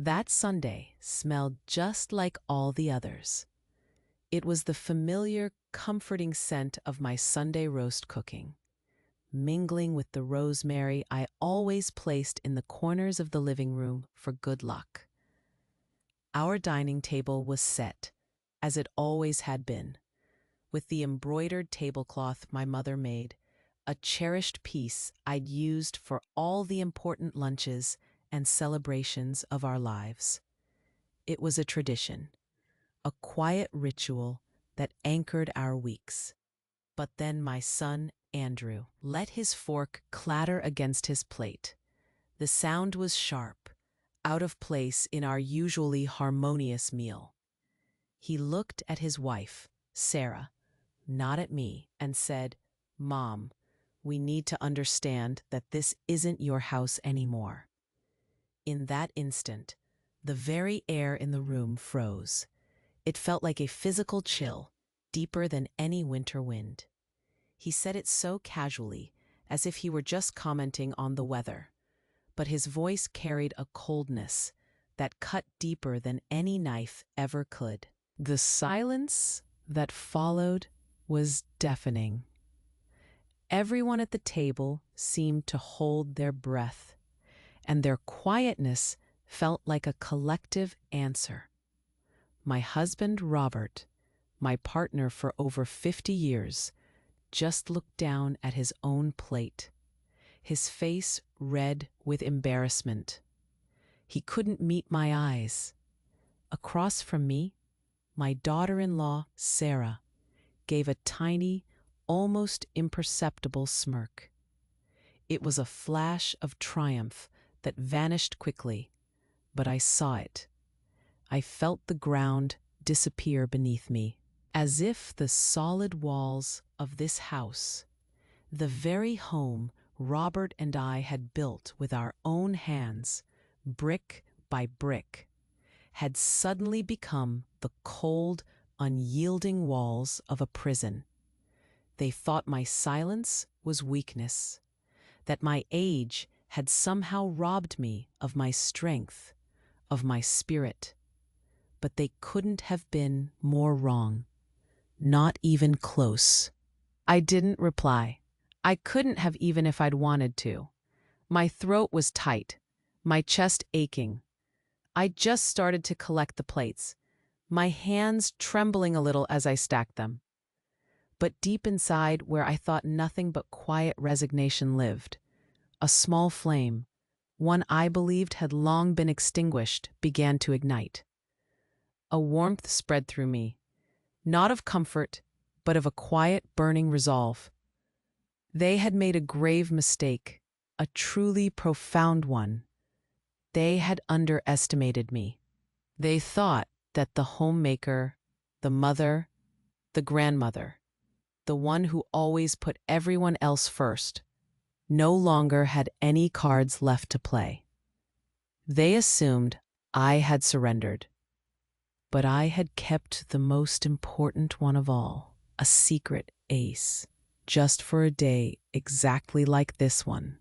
That Sunday smelled just like all the others. It was the familiar, comforting scent of my Sunday roast cooking, mingling with the rosemary I always placed in the corners of the living room for good luck. Our dining table was set, as it always had been, with the embroidered tablecloth my mother made, a cherished piece I'd used for all the important lunches and celebrations of our lives. It was a tradition, a quiet ritual that anchored our weeks. But then my son, Andrew, let his fork clatter against his plate. The sound was sharp, out of place in our usually harmonious meal. He looked at his wife, Sarah, not at me, and said, "Mom, we need to understand that this isn't your house anymore." In that instant, the very air in the room froze. It felt like a physical chill, deeper than any winter wind. He said it so casually, as if he were just commenting on the weather, but his voice carried a coldness that cut deeper than any knife ever could. The silence that followed was deafening. Everyone at the table seemed to hold their breath, and their quietness felt like a collective answer. My husband, Robert, my partner for over 50 years, just looked down at his own plate, his face red with embarrassment. He couldn't meet my eyes. Across from me, my daughter-in-law, Sarah, gave a tiny, almost imperceptible smirk. It was a flash of triumph that vanished quickly, but I saw it. I felt the ground disappear beneath me, as if the solid walls of this house, the very home Robert and I had built with our own hands, brick by brick, had suddenly become the cold, unyielding walls of a prison. They thought my silence was weakness, that my age had somehow robbed me of my strength, of my spirit. But they couldn't have been more wrong, not even close. I didn't reply. I couldn't have even if I'd wanted to. My throat was tight, my chest aching. I just started to collect the plates, my hands trembling a little as I stacked them. But deep inside, where I thought nothing but quiet resignation lived, a small flame, one I believed had long been extinguished, began to ignite. A warmth spread through me, not of comfort, but of a quiet, burning resolve. They had made a grave mistake, a truly profound one. They had underestimated me. They thought that the homemaker, the mother, the grandmother, the one who always put everyone else first, no longer had any cards left to play. They assumed I had surrendered. But I had kept the most important one of all, a secret ace, just for a day exactly like this one.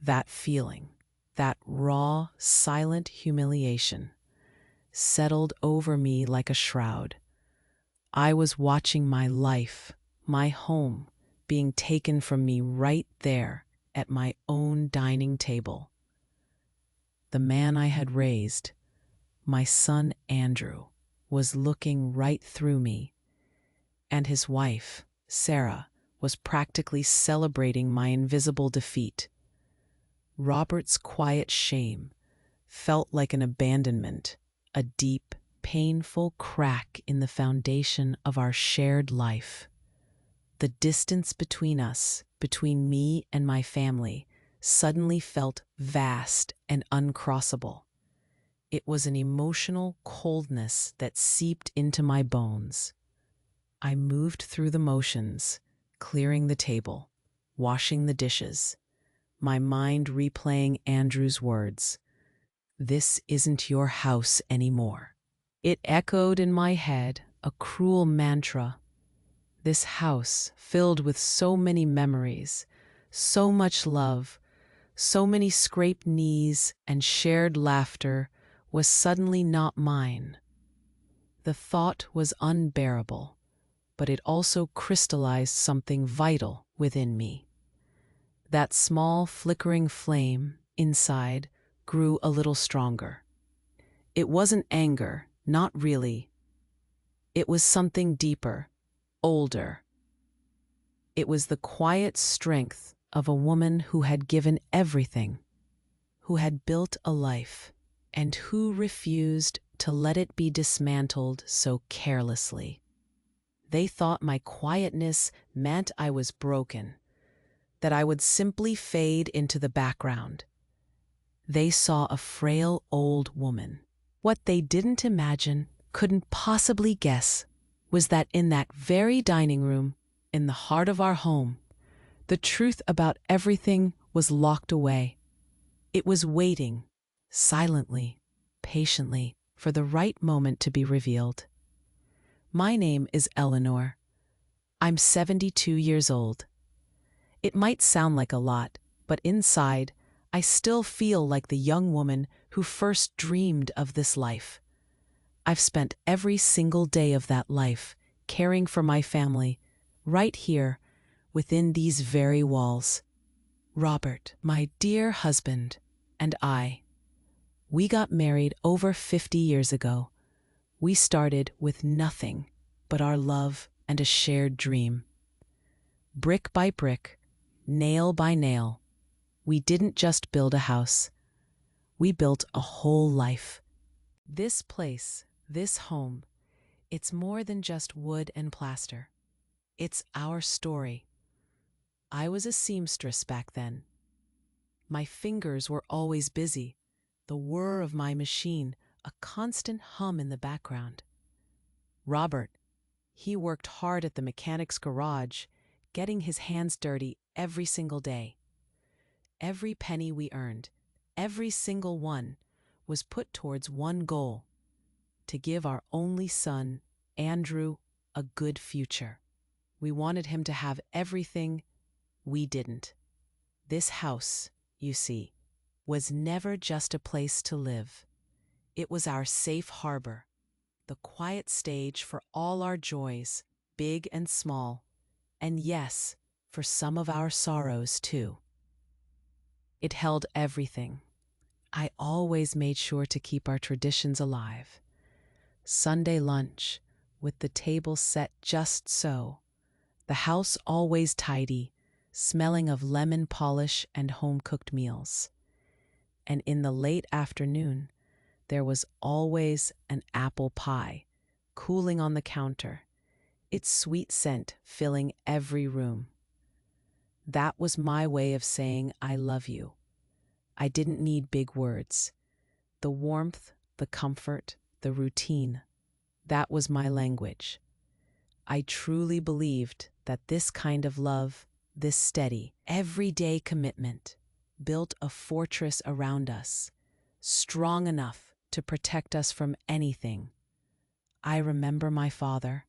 That feeling, that raw, silent humiliation, settled over me like a shroud. I was watching my life, my home, being taken from me right there at my own dining table. The man I had raised, my son Andrew, was looking right through me, and his wife, Sarah, was practically celebrating my invisible defeat. Robert's quiet shame felt like an abandonment, a deep, painful crack in the foundation of our shared life. The distance between us, between me and my family, suddenly felt vast and uncrossable. It was an emotional coldness that seeped into my bones. I moved through the motions, clearing the table, washing the dishes, my mind replaying Andrew's words, "This isn't your house anymore." It echoed in my head, a cruel mantra. This house, filled with so many memories, so much love, so many scraped knees and shared laughter, was suddenly not mine. The thought was unbearable, but it also crystallized something vital within me. That small flickering flame inside grew a little stronger. It wasn't anger, not really. It was something deeper, older. It was the quiet strength of a woman who had given everything, who had built a life, and who refused to let it be dismantled so carelessly. They thought my quietness meant I was broken, that I would simply fade into the background. They saw a frail old woman. What they didn't imagine, couldn't possibly guess, was that in that very dining room, in the heart of our home, the truth about everything was locked away. It was waiting, silently, patiently, for the right moment to be revealed. My name is Eleanor. I'm 72 years old. It might sound like a lot, but inside, I still feel like the young woman who first dreamed of this life. I've spent every single day of that life caring for my family, right here, within these very walls. Robert, my dear husband, and I, we got married over 50 years ago. We started with nothing but our love and a shared dream. Brick by brick, nail by nail, we didn't just build a house. We built a whole life. This place, this home, it's more than just wood and plaster. It's our story. I was a seamstress back then. My fingers were always busy, the whir of my machine, a constant hum in the background. Robert, he worked hard at the mechanic's garage, getting his hands dirty every single day. Every penny we earned, every single one, was put towards one goal: to give our only son, Andrew, a good future. We wanted him to have everything we didn't. This house, you see, was never just a place to live. It was our safe harbor, the quiet stage for all our joys, big and small, and yes, for some of our sorrows too. It held everything. I always made sure to keep our traditions alive. Sunday lunch, with the table set just so, the house always tidy, smelling of lemon polish and home-cooked meals. And in the late afternoon, there was always an apple pie, cooling on the counter, its sweet scent filling every room. That was my way of saying I love you. I didn't need big words. The warmth, the comfort, the routine, that was my language. I truly believed that this kind of love, this steady, everyday commitment, built a fortress around us, strong enough to protect us from anything. I remember my father.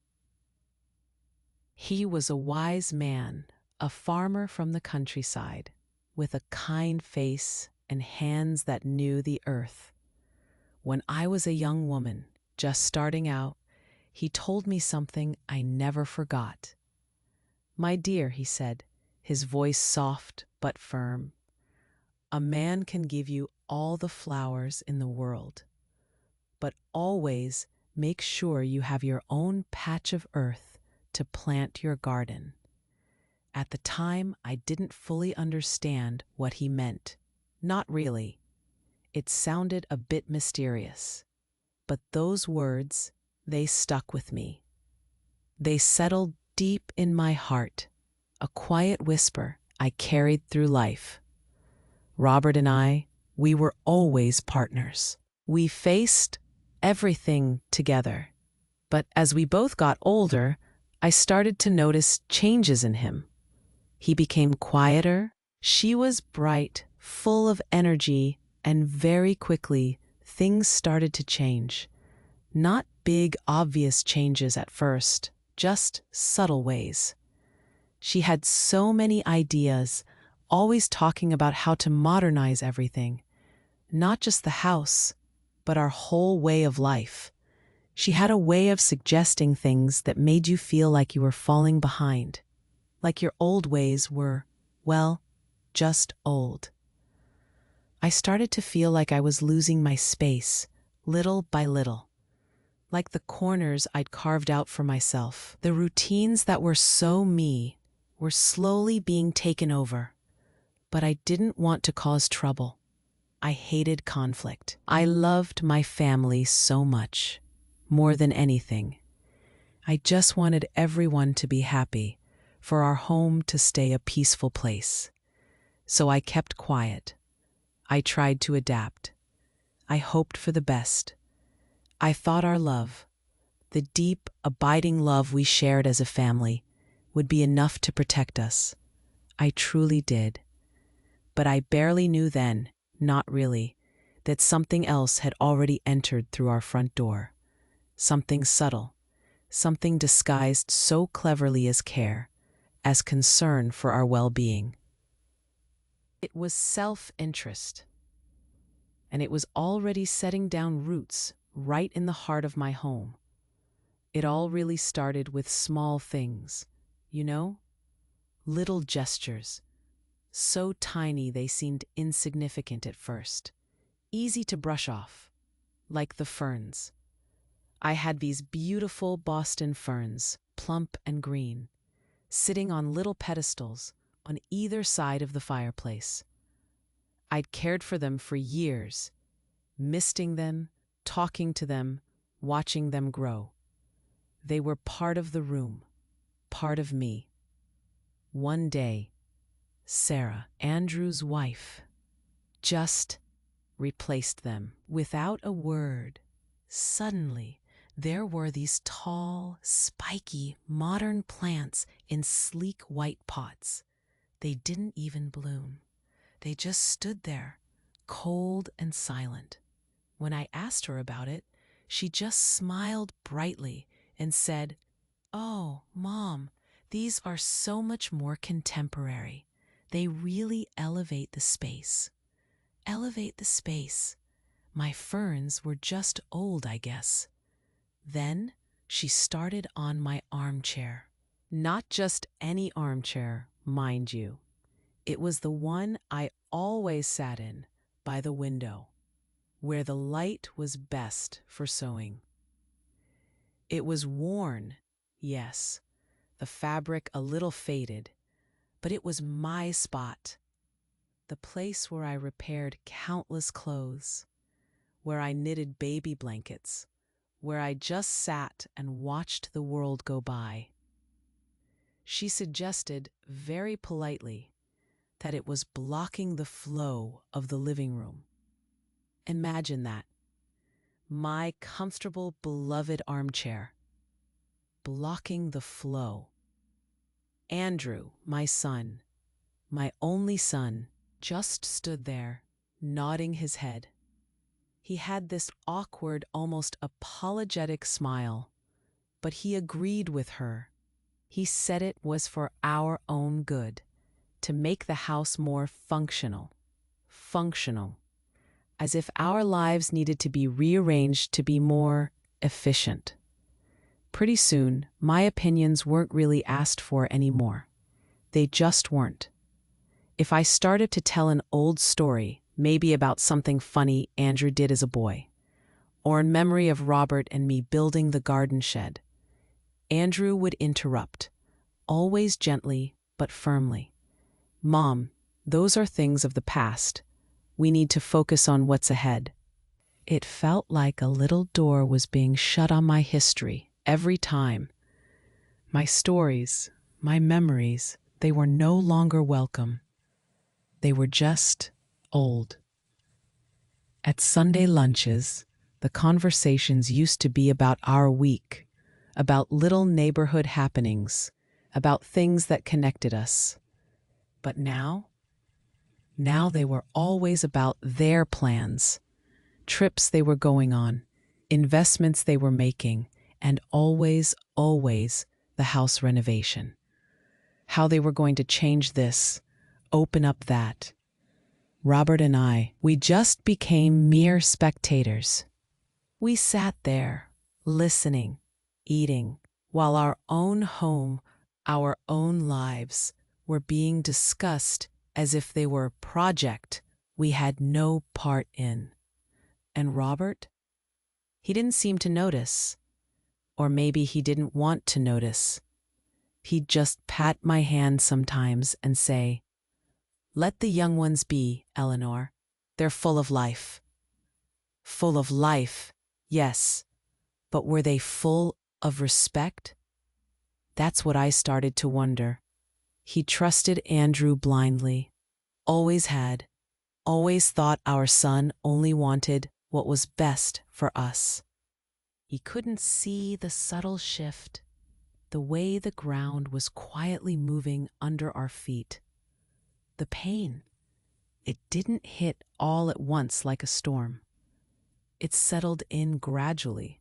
He was a wise man, a farmer from the countryside, with a kind face and hands that knew the earth. When I was a young woman, just starting out, he told me something I never forgot. "My dear," he said, his voice soft but firm, "a man can give you all the flowers in the world, but always make sure you have your own patch of earth to plant your garden." At the time, I didn't fully understand what he meant. Not really. It sounded a bit mysterious. But those words, they stuck with me. They settled deep in my heart, a quiet whisper I carried through life. Robert and I, we were always partners. We faced everything together. But as we both got older, I started to notice changes in him. He became quieter. She was bright, full of energy, and very quickly, things started to change. Not big, obvious changes at first, just subtle ways. She had so many ideas, always talking about how to modernize everything. Not just the house, but our whole way of life. She had a way of suggesting things that made you feel like you were falling behind, like your old ways were, well, just old. I started to feel like I was losing my space, little by little, like the corners I'd carved out for myself. The routines that were so me were slowly being taken over, but I didn't want to cause trouble. I hated conflict. I loved my family so much, more than anything. I just wanted everyone to be happy, for our home to stay a peaceful place. So I kept quiet. I tried to adapt. I hoped for the best. I thought our love, the deep, abiding love we shared as a family, would be enough to protect us. I truly did. But I barely knew then, not really, that something else had already entered through our front door. Something subtle, something disguised so cleverly as care, as concern for our well-being. It was self-interest, and it was already setting down roots right in the heart of my home. It all really started with small things, you know? Little gestures, so tiny they seemed insignificant at first, easy to brush off, like the ferns. I had these beautiful Boston ferns, plump and green, sitting on little pedestals on either side of the fireplace. I'd cared for them for years, misting them, talking to them, watching them grow. They were part of the room, part of me. One day, Sarah, Andrew's wife, just replaced them without a word. Suddenly, there were these tall, spiky, modern plants in sleek white pots. They didn't even bloom. They just stood there, cold and silent. When I asked her about it, she just smiled brightly and said, "Oh, Mom, these are so much more contemporary. They really elevate the space." Elevate the space. My ferns were just old, I guess. Then she started on my armchair. Not just any armchair, mind you. It was the one I always sat in, by the window, where the light was best for sewing. It was worn, yes, the fabric a little faded, but it was my spot, the place where I repaired countless clothes, where I knitted baby blankets, where I just sat and watched the world go by. She suggested, very politely, that it was blocking the flow of the living room. Imagine that. My comfortable, beloved armchair, blocking the flow. Andrew, my son, my only son, just stood there, nodding his head. He had this awkward, almost apologetic smile, but he agreed with her. He said it was for our own good, to make the house more functional. Functional. As if our lives needed to be rearranged to be more efficient. Pretty soon, my opinions weren't really asked for anymore. They just weren't. If I started to tell an old story, maybe about something funny Andrew did as a boy, or in memory of Robert and me building the garden shed, Andrew would interrupt, always gently but firmly. "Mom, those are things of the past. We need to focus on what's ahead." It felt like a little door was being shut on my history every time. My stories, my memories, they were no longer welcome. They were just old. At Sunday lunches, the conversations used to be about our week, about little neighborhood happenings, about things that connected us. But now they were always about their plans, trips they were going on, investments they were making, and always, always the house renovation. How they were going to change this, open up that. Robert and I, we just became mere spectators, We sat there, listening, eating, while our own home, our own lives, were being discussed as if they were a project we had no part in. And Robert? He didn't seem to notice. Or maybe he didn't want to notice. He'd just pat my hand sometimes and say, "Let the young ones be, Eleanor. They're full of life." Full of life, yes, but were they full of respect? That's what I started to wonder. He trusted Andrew blindly. Always had. Always thought our son only wanted what was best for us. He couldn't see the subtle shift, the way the ground was quietly moving under our feet. The pain. It didn't hit all at once like a storm. It settled in gradually,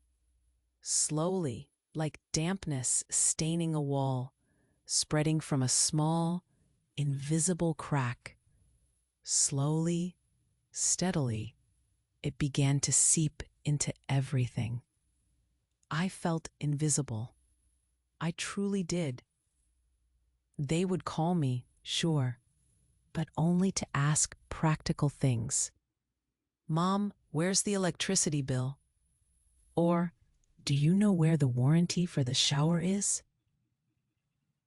slowly, like dampness staining a wall, spreading from a small, invisible crack. Slowly, steadily, it began to seep into everything. I felt invisible. I truly did. They would call me, sure, but only to ask practical things. "Mom, where's the electricity bill?" Or, "Do you know where the warranty for the shower is?"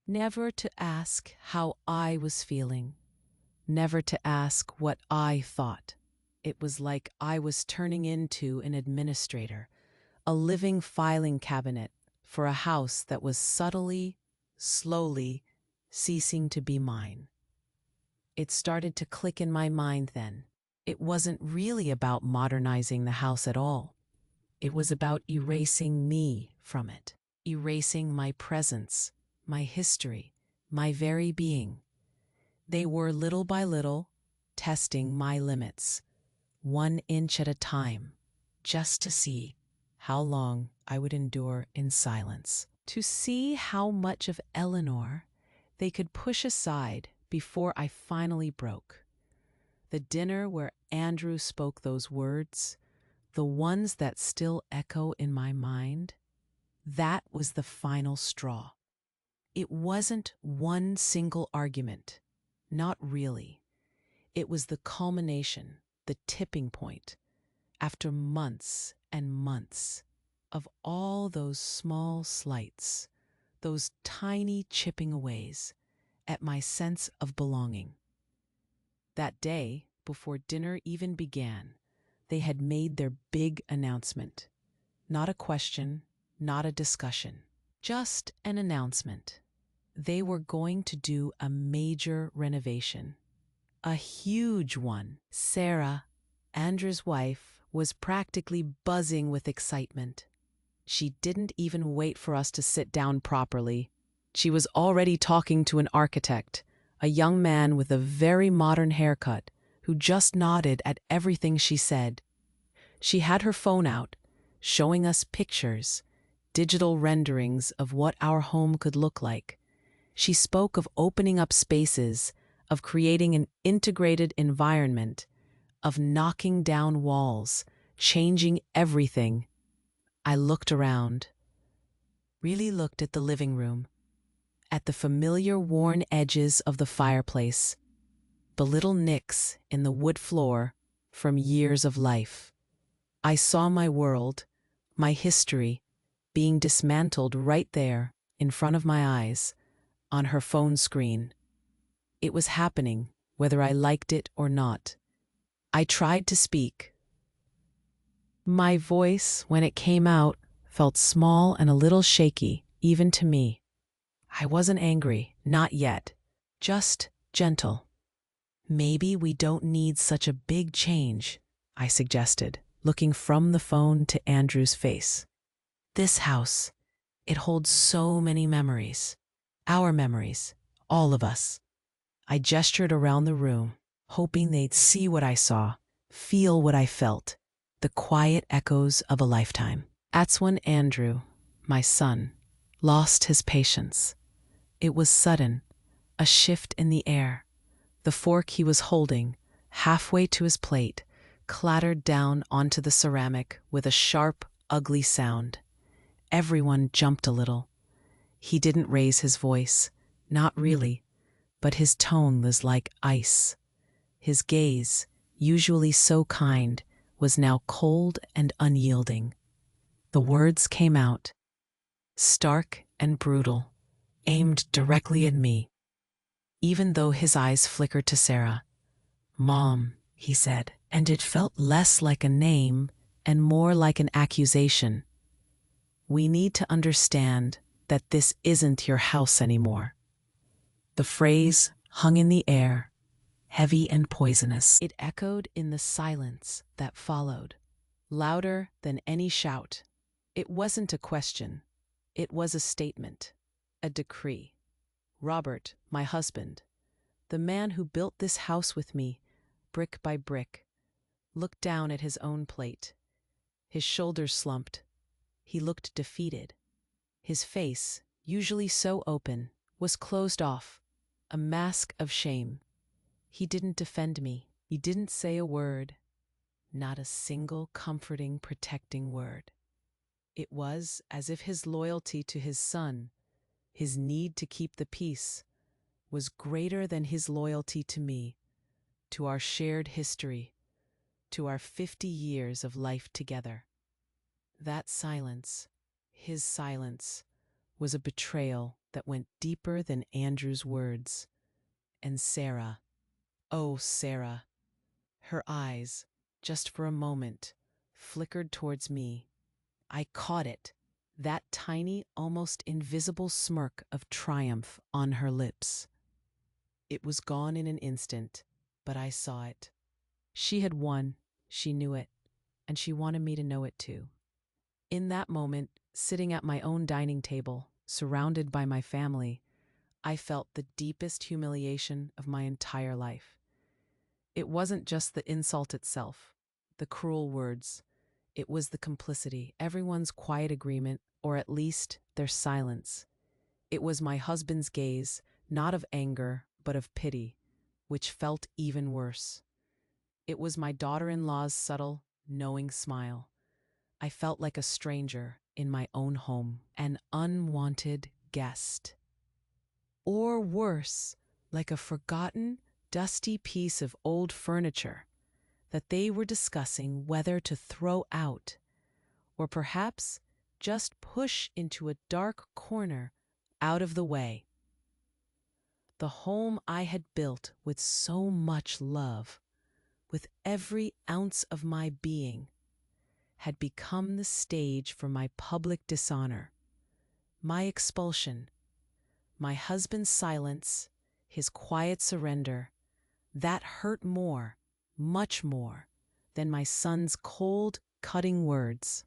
Never to ask how I was feeling. Never to ask what I thought. It was like I was turning into an administrator, a living filing cabinet for a house that was subtly, slowly ceasing to be mine. It started to click in my mind then. It wasn't really about modernizing the house at all. It was about erasing me from it, erasing my presence, my history, my very being. They were little by little testing my limits, 1 inch at a time, just to see how long I would endure in silence, to see how much of Eleanor they could push aside before I finally broke. The dinner where Andrew spoke those words, the ones that still echo in my mind, that was the final straw. It wasn't one single argument, not really. It was the culmination, the tipping point, after months and months of all those small slights, those tiny chipping aways at my sense of belonging. That day, before dinner even began, they had made their big announcement. Not a question, not a discussion, just an announcement. They were going to do a major renovation, a huge one. Sarah, Andrew's wife, was practically buzzing with excitement. She didn't even wait for us to sit down properly. She was already talking to an architect, a young man with a very modern haircut, who just nodded at everything she said. She had her phone out, showing us pictures, digital renderings of what our home could look like. She spoke of opening up spaces, of creating an integrated environment, of knocking down walls, changing everything. I looked around, really looked at the living room, at the familiar worn edges of the fireplace, the little nicks in the wood floor from years of life. I saw my world, my history, being dismantled right there in front of my eyes, on her phone screen. It was happening, whether I liked it or not. I tried to speak. My voice, when it came out, felt small and a little shaky, even to me. I wasn't angry, not yet, just gentle. "Maybe we don't need such a big change," I suggested, looking from the phone to Andrew's face. "This house, it holds so many memories. Our memories, all of us." I gestured around the room, hoping they'd see what I saw, feel what I felt, the quiet echoes of a lifetime. That's when Andrew, my son, lost his patience. It was sudden, a shift in the air. The fork he was holding, halfway to his plate, clattered down onto the ceramic with a sharp, ugly sound. Everyone jumped a little. He didn't raise his voice, not really, but his tone was like ice. His gaze, usually so kind, was now cold and unyielding. The words came out, stark and brutal, aimed directly at me, even though his eyes flickered to Sarah. "Mom," he said, and it felt less like a name and more like an accusation. "We need to understand that this isn't your house anymore." The phrase hung in the air, heavy and poisonous. It echoed in the silence that followed, louder than any shout. It wasn't a question. It was a statement, a decree. Robert, my husband, the man who built this house with me, brick by brick, looked down at his own plate. His shoulders slumped. He looked defeated. His face, usually so open, was closed off, a mask of shame. He didn't defend me. He didn't say a word, not a single comforting, protecting word. It was as if his loyalty to his son, his need to keep the peace, was greater than his loyalty to me, to our shared history, to our 50 years of life together. That silence, his silence, was a betrayal that went deeper than Andrew's words. And Sarah, oh Sarah, her eyes, just for a moment, flickered towards me. I caught it, that tiny, almost invisible smirk of triumph on her lips. It was gone in an instant, but I saw it. She had won, she knew it, and she wanted me to know it too. In that moment, sitting at my own dining table, surrounded by my family, I felt the deepest humiliation of my entire life. It wasn't just the insult itself, the cruel words. It was the complicity, everyone's quiet agreement, or at least their silence. It was my husband's gaze, not of anger, but of pity, which felt even worse. It was my daughter-in-law's subtle, knowing smile. I felt like a stranger in my own home, an unwanted guest. Or worse, like a forgotten, dusty piece of old furniture that they were discussing whether to throw out, or perhaps just push into a dark corner out of the way. The home I had built with so much love, with every ounce of my being, had become the stage for my public dishonor, my expulsion, my husband's silence, his quiet surrender. That hurt more, much more, than my son's cold, cutting words.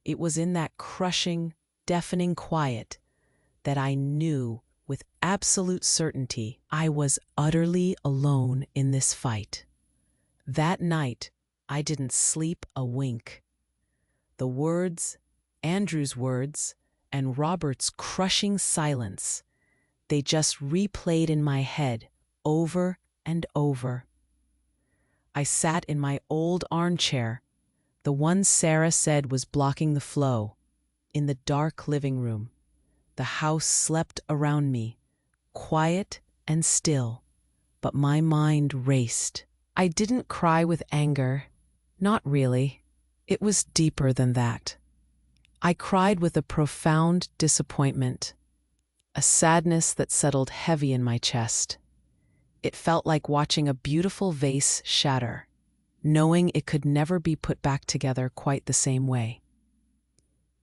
It was in that crushing, deafening quiet that I knew with absolute certainty I was utterly alone in this fight. That night, I didn't sleep a wink. The words, Andrew's words, and Robert's crushing silence, they just replayed in my head over and over. I sat in my old armchair, the one Sarah said was blocking the flow, in the dark living room. The house slept around me, quiet and still, but my mind raced. I didn't cry with anger. Not really. It was deeper than that. I cried with a profound disappointment, a sadness that settled heavy in my chest. It felt like watching a beautiful vase shatter, knowing it could never be put back together quite the same way.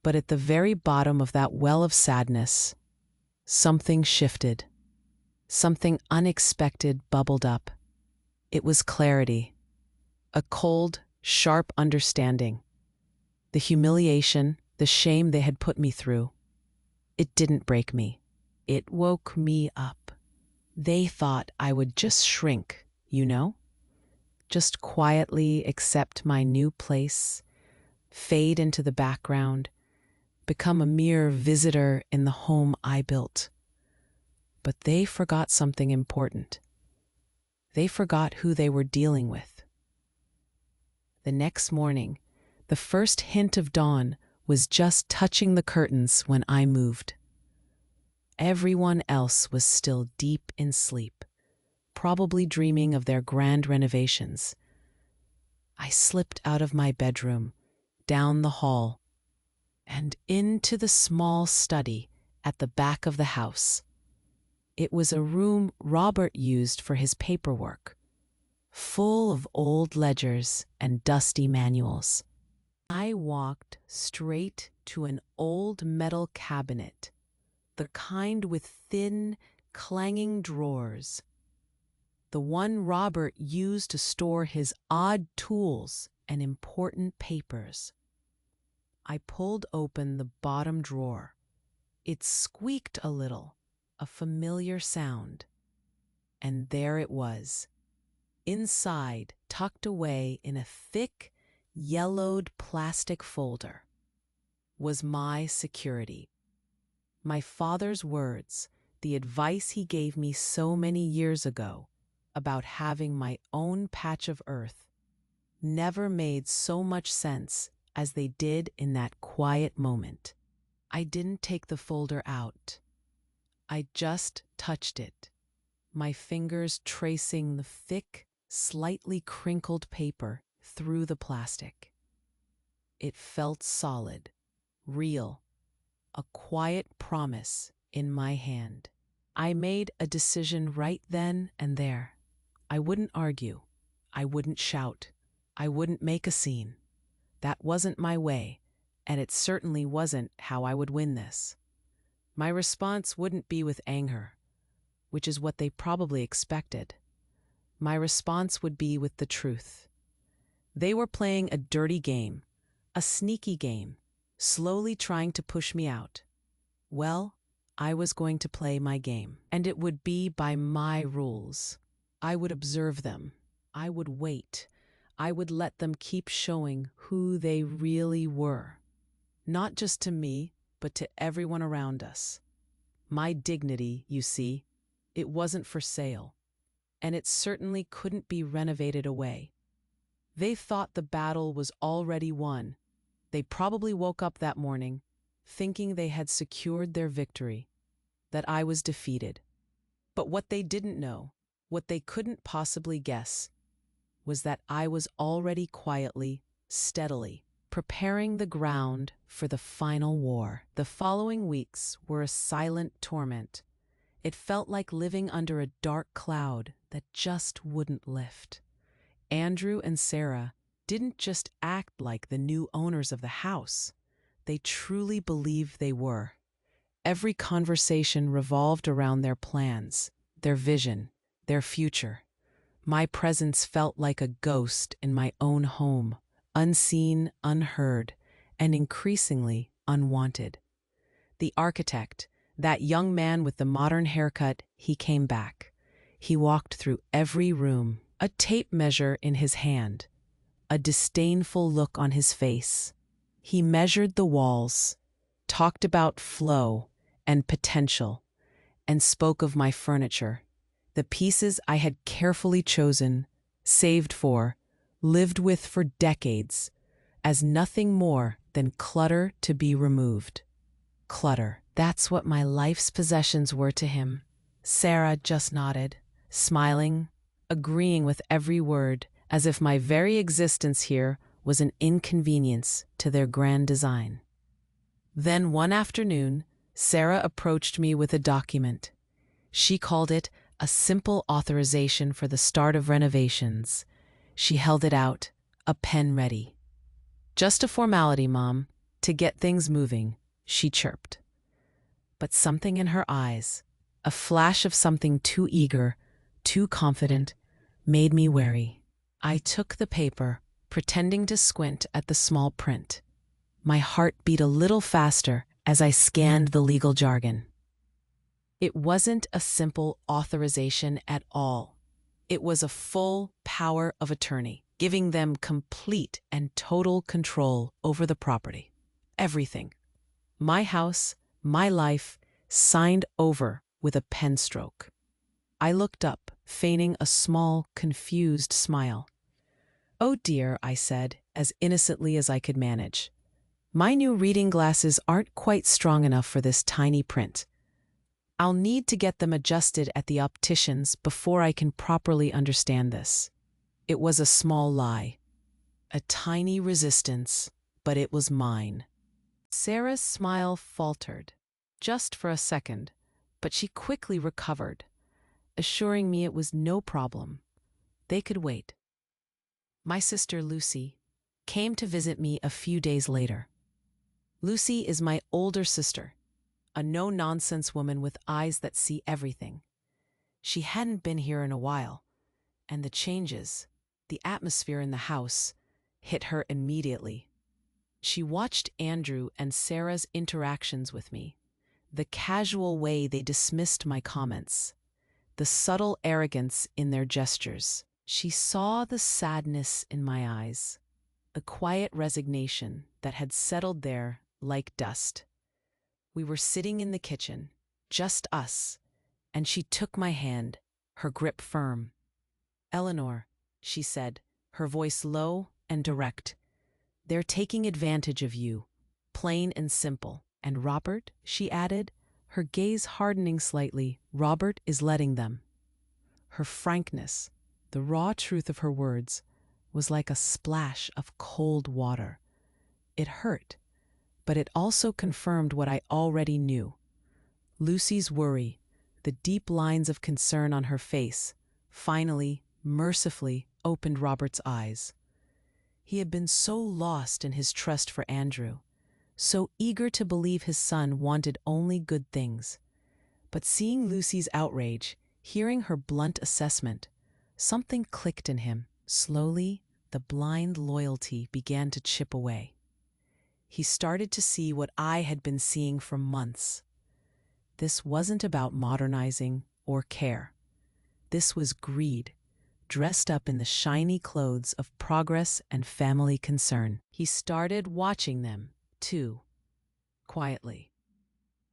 But at the very bottom of that well of sadness, something shifted. Something unexpected bubbled up. It was clarity, a cold, sharp understanding. The humiliation, the shame they had put me through, it didn't break me. It woke me up. They thought I would just shrink, just quietly accept my new place, fade into the background, become a mere visitor in the home I built. But they forgot something important. They forgot who they were dealing with. The next morning, The first hint of dawn was just touching the curtains when I moved. Everyone else was still deep in sleep, probably dreaming of their grand renovations. I slipped out of my bedroom, down the hall, and into the small study at the back of the house. It was a room Robert used for his paperwork, full of old ledgers and dusty manuals. I walked straight to an old metal cabinet, the kind with thin, clanging drawers, the one Robert used to store his odd tools and important papers. I pulled open the bottom drawer. It squeaked a little, a familiar sound. And there it was. Inside, tucked away in a thick, yellowed plastic folder, was my security. My father's words, the advice he gave me so many years ago about having my own patch of earth, never made so much sense as they did in that quiet moment. I didn't take the folder out. I just touched it, my fingers tracing the thick, slightly crinkled paper through the plastic. It felt solid, real, a quiet promise in my hand. I made a decision right then and there. I wouldn't argue. I wouldn't shout. I wouldn't make a scene. That wasn't my way, and it certainly wasn't how I would win this. My response wouldn't be with anger, which is what they probably expected. My response would be with the truth. They were playing a dirty game, a sneaky game, slowly trying to push me out. Well, I was going to play my game, and it would be by my rules. I would observe them. I would wait. I would let them keep showing who they really were. Not just to me, but to everyone around us. My dignity, you see, it wasn't for sale, and it certainly couldn't be renovated away. They thought the battle was already won. They probably woke up that morning thinking they had secured their victory, that I was defeated. But what they didn't know, what they couldn't possibly guess, was that I was already quietly, steadily, preparing the ground for the final war. The following weeks were a silent torment. It felt like living under a dark cloud that just wouldn't lift. Andrew and Sarah didn't just act like the new owners of the house. They truly believed they were. Every conversation revolved around their plans, their vision, their future. My presence felt like a ghost in my own home, unseen, unheard, and increasingly unwanted. The architect, that young man with the modern haircut, he came back. He walked through every room, a tape measure in his hand, a disdainful look on his face. He measured the walls, talked about flow and potential, and spoke of my furniture, the pieces I had carefully chosen, saved for, lived with for decades, as nothing more than clutter to be removed. Clutter, that's what my life's possessions were to him. Sarah just nodded, smiling, agreeing with every word, as if my very existence here was an inconvenience to their grand design. Then one afternoon, Sarah approached me with a document. She called it a simple authorization for the start of renovations. She held it out, a pen ready. "Just a formality, Mom, to get things moving," she chirped. But something in her eyes, a flash of something too eager, too confident, made me wary. I took the paper, pretending to squint at the small print. My heart beat a little faster as I scanned the legal jargon. It wasn't a simple authorization at all. It was a full power of attorney, giving them complete and total control over the property. Everything. My house, my life, signed over with a pen stroke. I looked up, feigning a small, confused smile. "Oh dear," I said, as innocently as I could manage. My new reading glasses aren't quite strong enough for this tiny print. I'll need to get them adjusted at the optician's before I can properly understand this. It was a small lie, a tiny resistance, but it was mine. Sarah's smile faltered, just for a second, but she quickly recovered, assuring me it was no problem. They could wait. My sister Lucy came to visit me a few days later. Lucy is my older sister, a no-nonsense woman with eyes that see everything. She hadn't been here in a while, and the changes, the atmosphere in the house, hit her immediately. She watched Andrew and Sarah's interactions with me, the casual way they dismissed my comments, the subtle arrogance in their gestures. She saw the sadness in my eyes, a quiet resignation that had settled there like dust. We were sitting in the kitchen, just us, and she took my hand, her grip firm. "Eleanor," she said, her voice low and direct, "they're taking advantage of you, plain and simple. And Robert," she added, her gaze hardening slightly, "Robert is letting them." Her frankness, the raw truth of her words, was like a splash of cold water. It hurt, but it also confirmed what I already knew. Lucy's worry, the deep lines of concern on her face, finally, mercifully, opened Robert's eyes. He had been so lost in his trust for Andrew, so eager to believe his son wanted only good things. But seeing Lucy's outrage, hearing her blunt assessment, something clicked in him. Slowly, the blind loyalty began to chip away. He started to see what I had been seeing for months. This wasn't about modernizing or care. This was greed, dressed up in the shiny clothes of progress and family concern. He started watching them, too, quietly.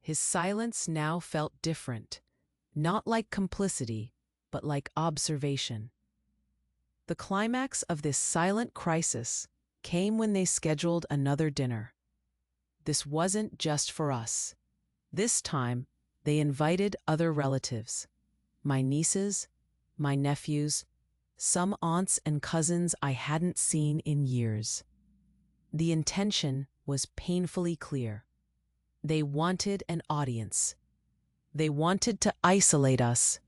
His silence now felt different, not like complicity, but like observation. The climax of this silent crisis came when they scheduled another dinner. This wasn't just for us. This time, they invited other relatives, my nieces, my nephews, some aunts and cousins I hadn't seen in years. The intention was painfully clear. They wanted an audience. They wanted to isolate us,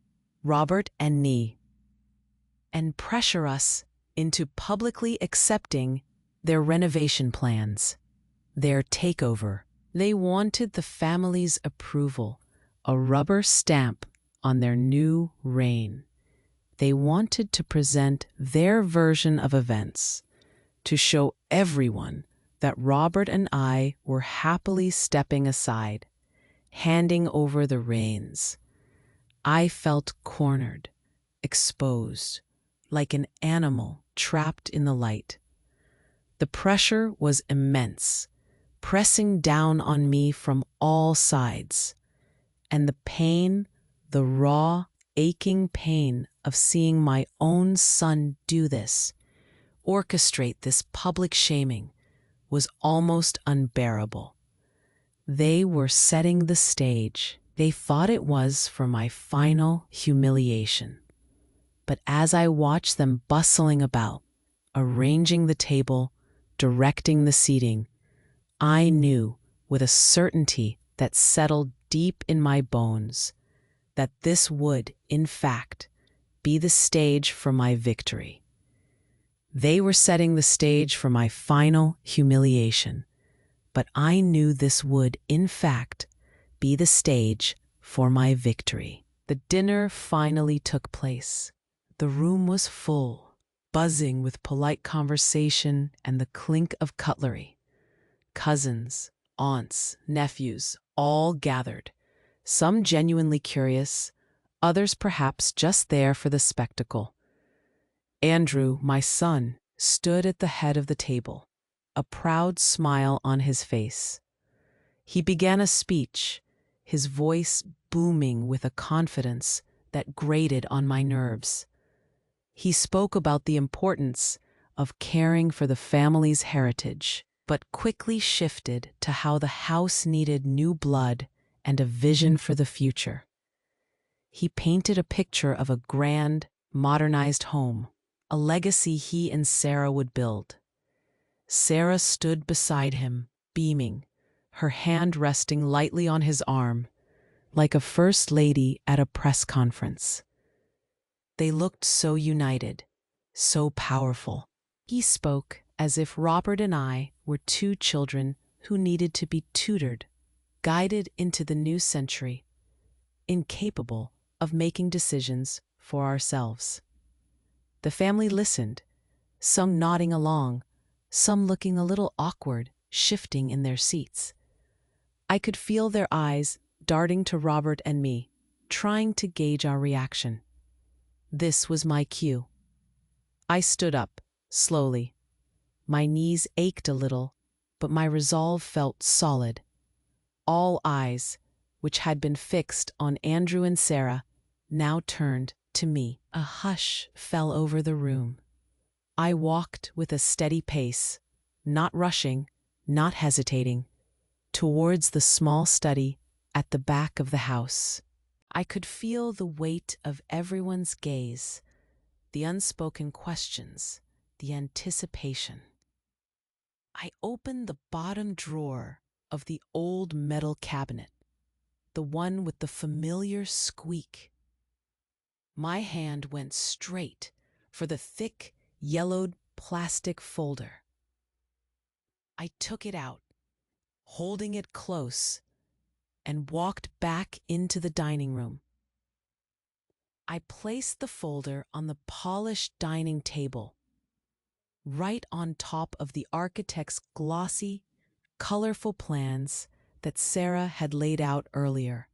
Robert and me, and pressure us into publicly accepting their renovation plans, their takeover. They wanted the family's approval, a rubber stamp on their new reign. They wanted to present their version of events, to show everyone that Robert and I were happily stepping aside, handing over the reins. I felt cornered, exposed, like an animal trapped in the light. The pressure was immense, pressing down on me from all sides. And the pain, the raw, aching pain of seeing my own son do this, orchestrate this public shaming, was almost unbearable. They were setting the stage. They thought it was for my final humiliation. But as I watched them bustling about, arranging the table, directing the seating, I knew with a certainty that settled deep in my bones that this would, in fact, be the stage for my victory. They were setting the stage for my final humiliation, but I knew this would, in fact, be the stage for my victory. The dinner finally took place. The room was full, buzzing with polite conversation and the clink of cutlery. Cousins, aunts, nephews, all gathered, some genuinely curious, others perhaps just there for the spectacle. Andrew, my son, stood at the head of the table, a proud smile on his face. He began a speech, his voice booming with a confidence that grated on my nerves. He spoke about the importance of caring for the family's heritage, but quickly shifted to how the house needed new blood and a vision for the future. He painted a picture of a grand, modernized home, a legacy he and Sarah would build. Sarah stood beside him, beaming, her hand resting lightly on his arm, like a first lady at a press conference. They looked so united, so powerful. He spoke as if Robert and I were two children who needed to be tutored, guided into the new century, incapable of making decisions for ourselves. The family listened, some nodding along, some looking a little awkward, shifting in their seats. I could feel their eyes darting to Robert and me, trying to gauge our reaction. This was my cue. I stood up, slowly. My knees ached a little, but my resolve felt solid. All eyes, which had been fixed on Andrew and Sarah, now turned to me. A hush fell over the room. I walked with a steady pace, not rushing, not hesitating, towards the small study at the back of the house. I could feel the weight of everyone's gaze, the unspoken questions, the anticipation. I opened the bottom drawer of the old metal cabinet, the one with the familiar squeak. My hand went straight for the thick, yellowed plastic folder. I took it out, holding it close, and walked back into the dining room. I placed the folder on the polished dining table, right on top of the architect's glossy, colorful plans that Sarah had laid out earlier.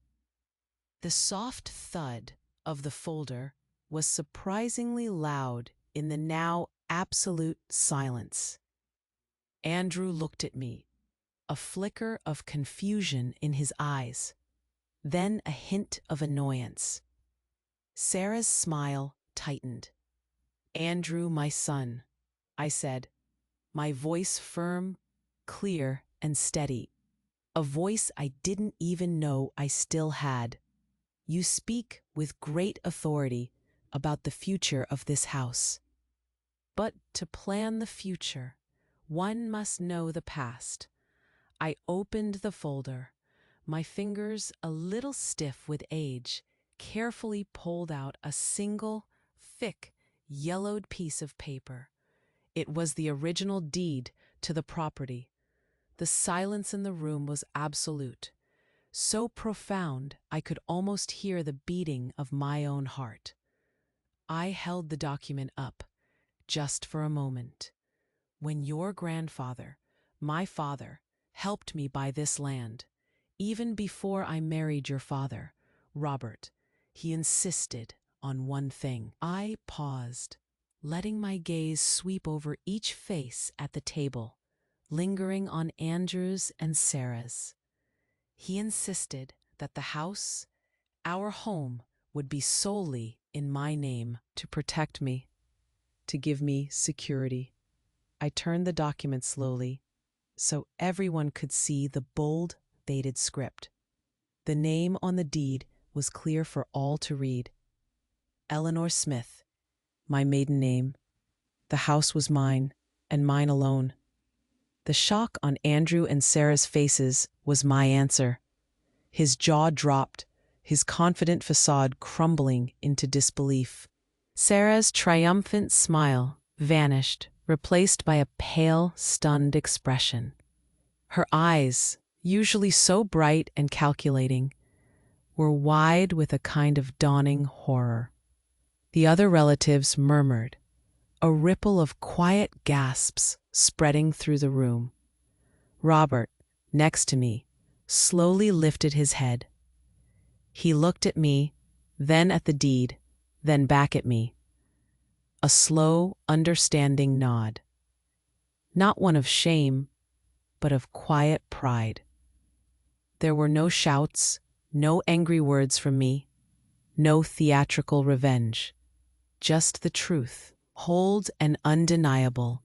The soft thud of the folder was surprisingly loud in the now absolute silence. Andrew looked at me, a flicker of confusion in his eyes, then a hint of annoyance. Sarah's smile tightened. "Andrew, my son," I said, my voice firm, clear, and steady, a voice I didn't even know I still had. "You speak with great authority about the future of this house. But to plan the future, one must know the past." I opened the folder, my fingers a little stiff with age, carefully pulled out a single, thick, yellowed piece of paper. It was the original deed to the property. The silence in the room was absolute, so profound I could almost hear the beating of my own heart. I held the document up, just for a moment. "When your grandfather, my father, helped me buy this land, even before I married your father, Robert, he insisted on one thing." I paused, letting my gaze sweep over each face at the table, lingering on Andrew's and Sarah's. He insisted that the house, our home, would be solely in my name, to protect me, to give me security. I turned the document slowly, so everyone could see the bold, faded script. The name on the deed was clear for all to read. Eleanor Smith, my maiden name. The house was mine, and mine alone. The shock on Andrew and Sarah's faces was my answer. His jaw dropped, his confident facade crumbling into disbelief. Sarah's triumphant smile vanished, replaced by a pale, stunned expression. Her eyes, usually so bright and calculating, were wide with a kind of dawning horror. The other relatives murmured, a ripple of quiet gasps spreading through the room. Robert, next to me, slowly lifted his head. He looked at me, then at the deed, then back at me. A slow, understanding nod. Not one of shame, but of quiet pride. There were no shouts, no angry words from me, no theatrical revenge. Just the truth. bold and undeniable,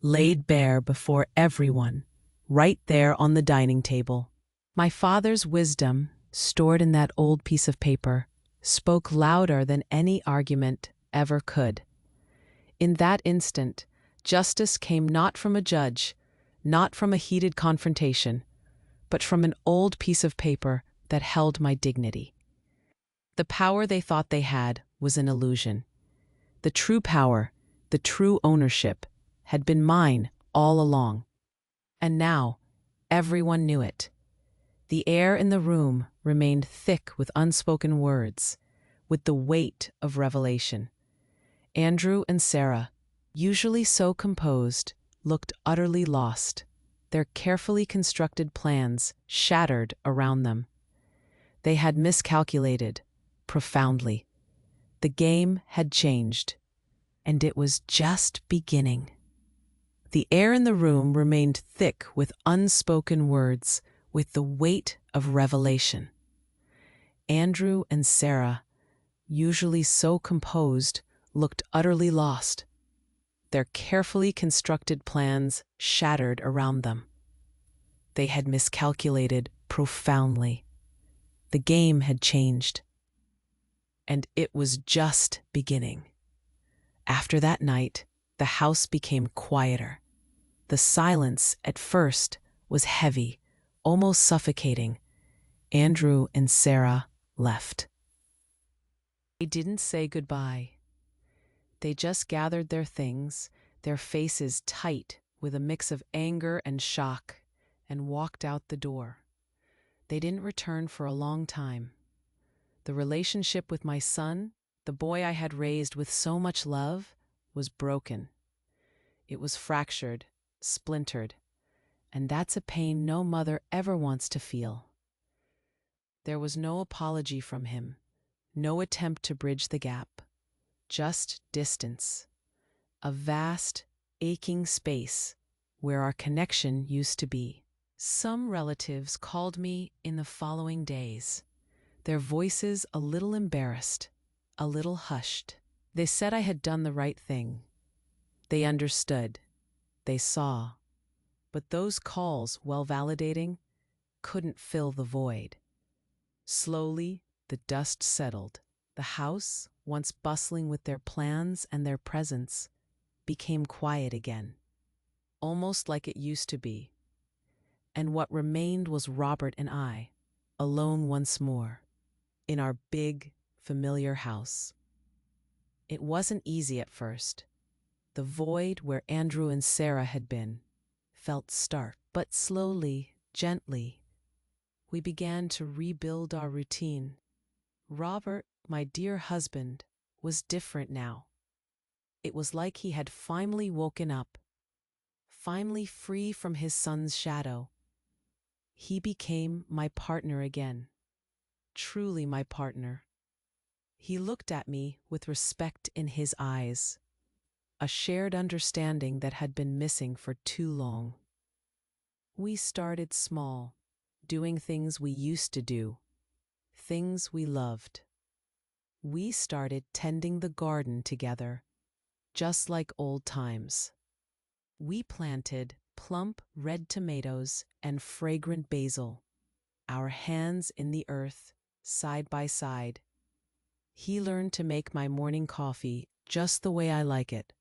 laid bare before everyone, right there on the dining table. My father's wisdom, stored in that old piece of paper, spoke louder than any argument ever could. In that instant, justice came not from a judge, not from a heated confrontation, but from an old piece of paper that held my dignity. The power they thought they had was an illusion. The true power, the true ownership, had been mine all along. And now, everyone knew it. The air in the room remained thick with unspoken words, with the weight of revelation. Andrew and Sarah, usually so composed, looked utterly lost, their carefully constructed plans shattered around them. They had miscalculated, profoundly. The game had changed, and it was just beginning. The air in the room remained thick with unspoken words, with the weight of revelation. Andrew and Sarah, usually so composed, looked utterly lost, their carefully constructed plans shattered around them. They had miscalculated profoundly. The game had changed, and it was just beginning. After that night, the house became quieter. The silence at first was heavy, almost suffocating. Andrew and Sarah left. They didn't say goodbye. They just gathered their things, their faces tight with a mix of anger and shock, and walked out the door. They didn't return for a long time. The relationship with my son, the boy I had raised with so much love, was broken. It was fractured, splintered, and that's a pain no mother ever wants to feel. There was no apology from him, no attempt to bridge the gap, just distance, a vast, aching space where our connection used to be. Some relatives called me in the following days, their voices a little embarrassed, a little hushed. They said I had done the right thing. They understood. They saw. But those calls, while validating, couldn't fill the void. Slowly, the dust settled. The house, once bustling with their plans and their presence, became quiet again, almost like it used to be. And what remained was Robert and I, alone once more, in our big, familiar house. It wasn't easy at first. The void where Andrew and Sarah had been felt stark, but slowly, gently, we began to rebuild our routine. Robert, my dear husband, was different now. It was like he had finally woken up, finally free from his son's shadow. He became my partner again, truly my partner. He looked at me with respect in his eyes, a shared understanding that had been missing for too long. We started small, doing things we used to do, things we loved. We started tending the garden together, just like old times. We planted plump red tomatoes and fragrant basil, our hands in the earth, side by side. He learned to make my morning coffee just the way I like it,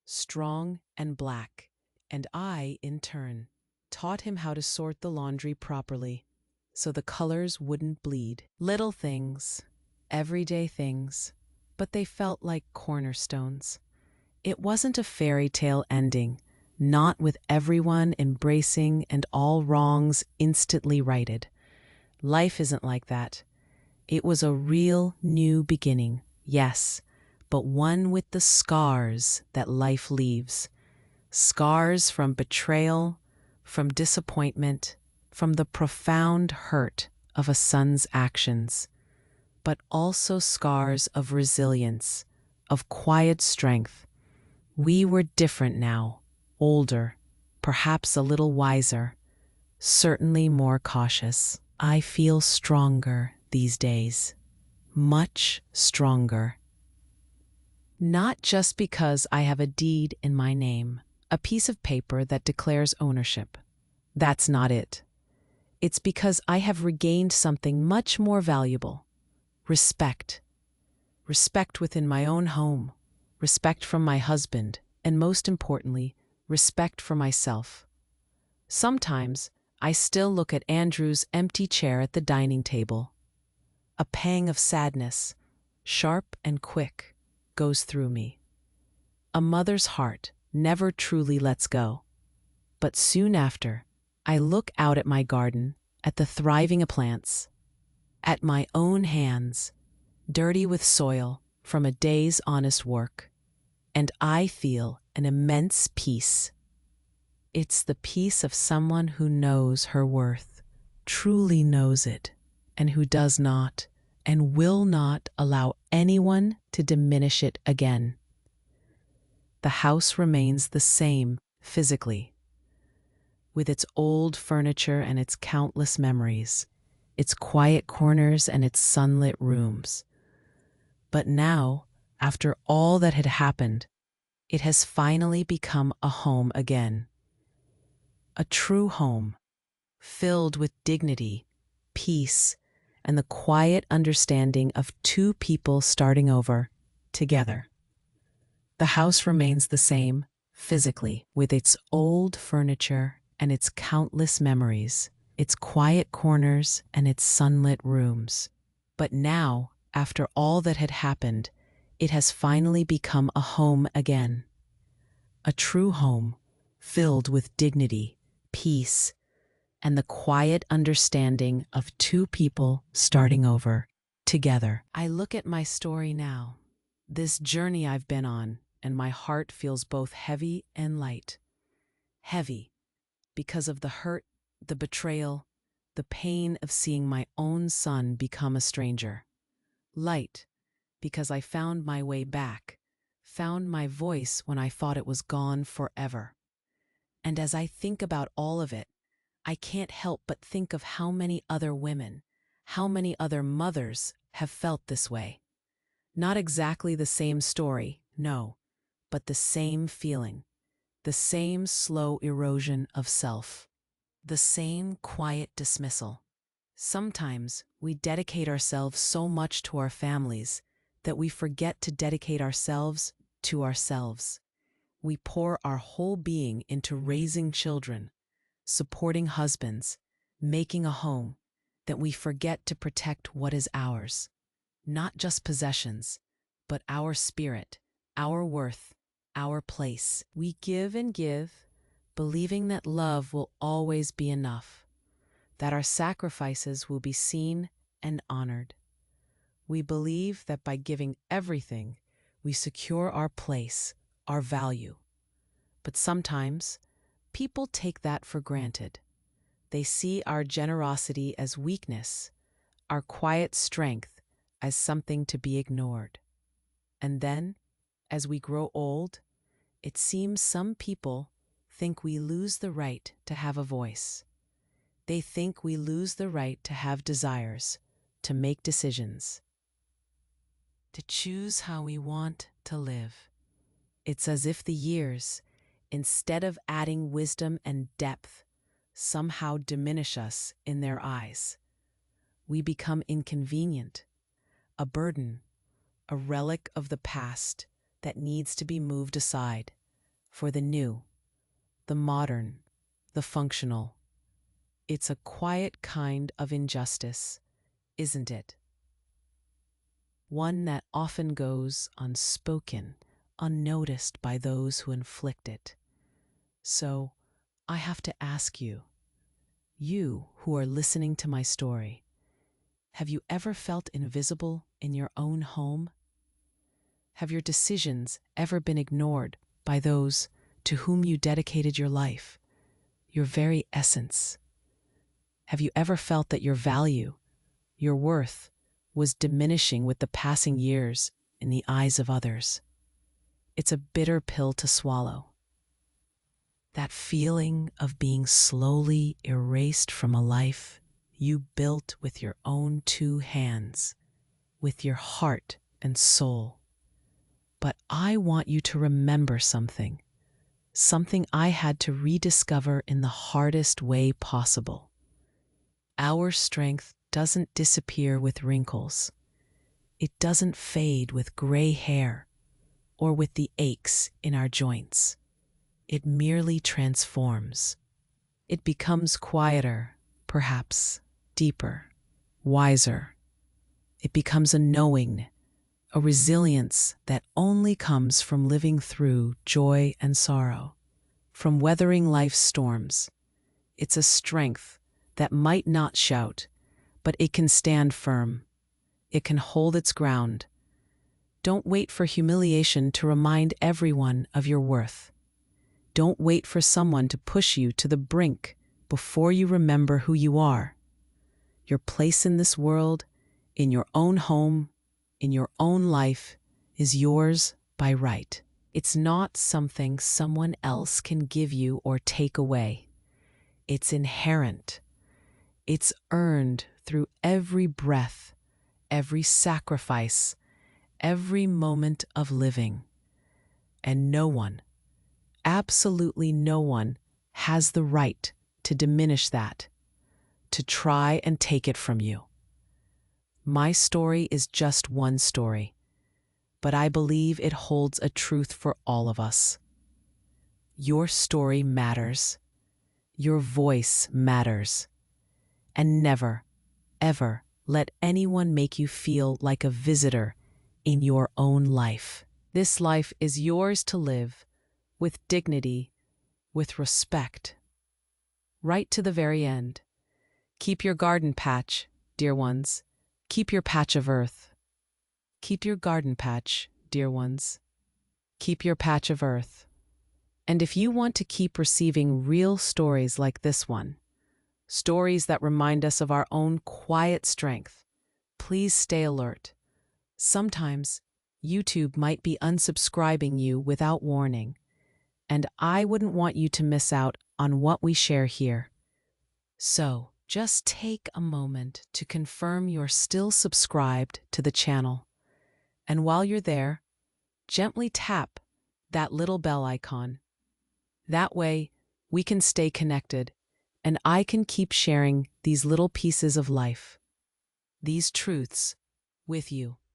strong and black, and I, in turn, taught him how to sort the laundry properly so the colors wouldn't bleed. Little things, everyday things, but they felt like cornerstones. It wasn't a fairy tale ending, not with everyone embracing and all wrongs instantly righted. Life isn't like that. It was a real new beginning, yes, but one with the scars that life leaves. Scars from betrayal, from disappointment, from the profound hurt of a son's actions, but also scars of resilience, of quiet strength. We were different now, older, perhaps a little wiser, certainly more cautious. I feel stronger these days, much stronger. Not just because I have a deed in my name, a piece of paper that declares ownership. That's not it. It's because I have regained something much more valuable: respect. Respect within my own home, respect from my husband, and most importantly, respect for myself. Sometimes I still look at Andrew's empty chair at the dining table. A pang of sadness, sharp and quick, goes through me. A mother's heart never truly lets go. But soon after, I look out at my garden, at the thriving plants, at my own hands, dirty with soil from a day's honest work, and I feel an immense peace. It's the peace of someone who knows her worth, truly knows it, and who does not and will not allow anyone to diminish it again. The house remains the same physically, with its old furniture and its countless memories, its quiet corners and its sunlit rooms. But now, after all that had happened, it has finally become a home again. A true home, filled with dignity, peace, and the quiet understanding of two people starting over together. The house remains the same physically, with its old furniture and its countless memories, its quiet corners and its sunlit rooms. But now, after all that had happened, it has finally become a home again. A true home, filled with dignity, peace, and the quiet understanding of two people starting over together. I look at my story now, this journey I've been on, and my heart feels both heavy and light. Heavy because of the hurt, the betrayal, the pain of seeing my own son become a stranger. Light because I found my way back, found my voice when I thought it was gone forever. And as I think about all of it, I can't help but think of how many other women, how many other mothers have felt this way. Not exactly the same story, no, but the same feeling, the same slow erosion of self, the same quiet dismissal. Sometimes we dedicate ourselves so much to our families that we forget to dedicate ourselves to ourselves. We pour our whole being into raising children, supporting husbands, making a home, that we forget to protect what is ours. Not just possessions, but our spirit, our worth, our place. We give and give, believing that love will always be enough, that our sacrifices will be seen and honored. We believe that by giving everything, we secure our place, our value. But sometimes, people take that for granted. They see our generosity as weakness, our quiet strength as something to be ignored. And then, as we grow old, it seems some people think we lose the right to have a voice. They think we lose the right to have desires, to make decisions, to choose how we want to live. It's as if the years, instead of adding wisdom and depth, somehow diminish us in their eyes. We become inconvenient, a burden, a relic of the past that needs to be moved aside for the new, the modern, the functional. It's a quiet kind of injustice, isn't it? One that often goes unspoken, unnoticed by those who inflict it. So, I have to ask you, you who are listening to my story, have you ever felt invisible in your own home? Have your decisions ever been ignored by those to whom you dedicated your life, your very essence? Have you ever felt that your value, your worth, was diminishing with the passing years in the eyes of others? It's a bitter pill to swallow. That feeling of being slowly erased from a life you built with your own two hands, with your heart and soul. But I want you to remember something I had to rediscover in the hardest way possible. Our strength doesn't disappear with wrinkles. It doesn't fade with gray hair or with the aches in our joints. It merely transforms. It becomes quieter, perhaps deeper, wiser. It becomes a knowing, a resilience that only comes from living through joy and sorrow, from weathering life's storms. It's a strength that might not shout, but it can stand firm. It can hold its ground. Don't wait for humiliation to remind everyone of your worth. Don't wait for someone to push you to the brink before you remember who you are. Your place in this world, in your own home, in your own life, is yours by right. It's not something someone else can give you or take away. It's inherent. It's earned through every breath, every sacrifice, every moment of living. And no one, absolutely no one, has the right to diminish that, to try and take it from you. My story is just one story, but I believe it holds a truth for all of us. Your story matters. Your voice matters. And never, ever let anyone make you feel like a visitor in your own life. This life is yours to live with dignity, with respect, right to the very end. Keep your garden patch, dear ones. Keep your patch of earth. Keep your garden patch, dear ones. Keep your patch of earth. And if you want to keep receiving real stories like this one, stories that remind us of our own quiet strength, please stay alert. Sometimes YouTube might be unsubscribing you without warning, and I wouldn't want you to miss out on what we share here. So, just take a moment to confirm you're still subscribed to the channel. And while you're there, gently tap that little bell icon. That way, we can stay connected, and I can keep sharing these little pieces of life, these truths, with you.